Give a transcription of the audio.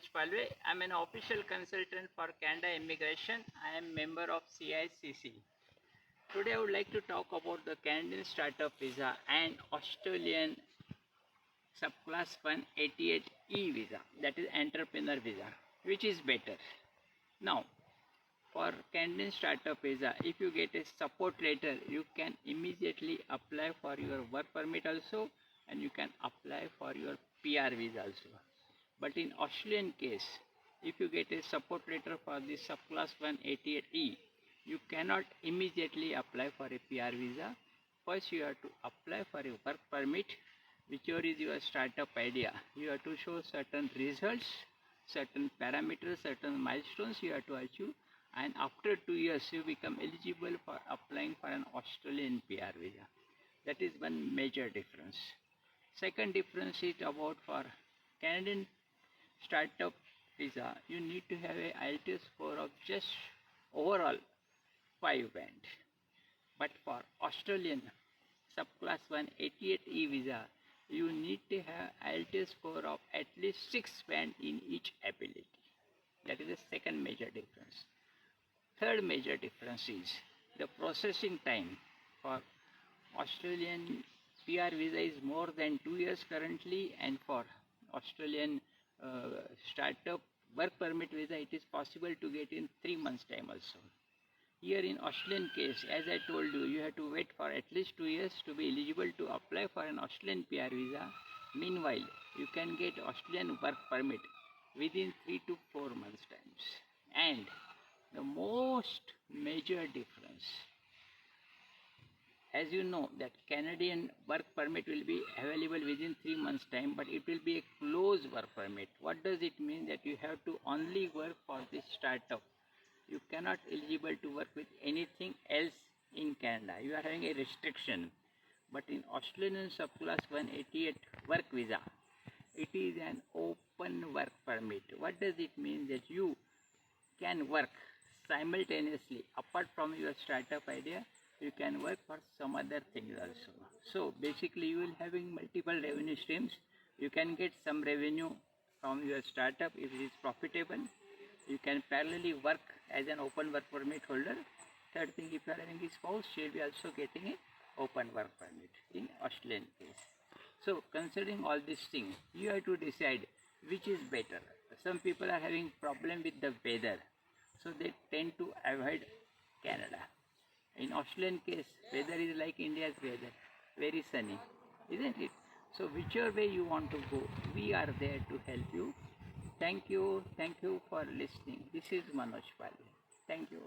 Manoj Palwe. I am an official consultant for Canada Immigration. I am member of CICC. Today I would like to talk about the Canadian Startup Visa and Australian subclass 188E visa, that is entrepreneur visa. Which is better? Now, for Canadian Startup Visa, if you get a support letter, you can immediately apply for your work permit also, and you can apply for your PR visa also. But in Australian case, if you get a support letter for the subclass 188E, you cannot immediately apply for a PR visa. First you have to apply for a work permit, whichever is your startup idea. You have to show certain results, certain parameters, certain milestones you have to achieve, and after 2 years you become eligible for applying for an Australian PR visa. That is one major difference. Second difference is about for Canadian startup visa, you need to have a IELTS score of just overall 5 band. But for Australian subclass 188E visa, you need to have IELTS score of at least 6 band in each ability. That is the second major difference. Third major difference is the processing time for Australian PR visa is more than 2 years currently, and for Australian startup work permit visa, it is possible to get in 3 months time also. Here in Australian case, as I told you, you have to wait for at least 2 years to be eligible to apply for an Australian PR visa. Meanwhile, you can get Australian work permit within 3 to 4 months times. And the most major difference, as you know, that Canadian work permit will be available within 3 months time, but it will be a closed work permit. What does it mean? That you have to only work for this startup. You cannot eligible to work with anything else in Canada. You are having a restriction. But in Australian subclass 188 work visa, it is an open work permit. What does it mean? That you can work simultaneously. Apart from your startup idea, you can work for some other things also. So basically you will having multiple revenue streams. You can get some revenue from your startup if it is profitable. You can parallelly work as an open work permit holder. Third thing, if you are having a spouse, she will be also getting an open work permit in Australian case. So considering all these things, you have to decide which is better. Some people are having problem with the weather, so they tend to avoid Canada. In Australian case, weather is like India's weather, very sunny, isn't it? So whichever way you want to go, we are there to help you. Thank you for listening. This is Manoj Palwe. Thank you.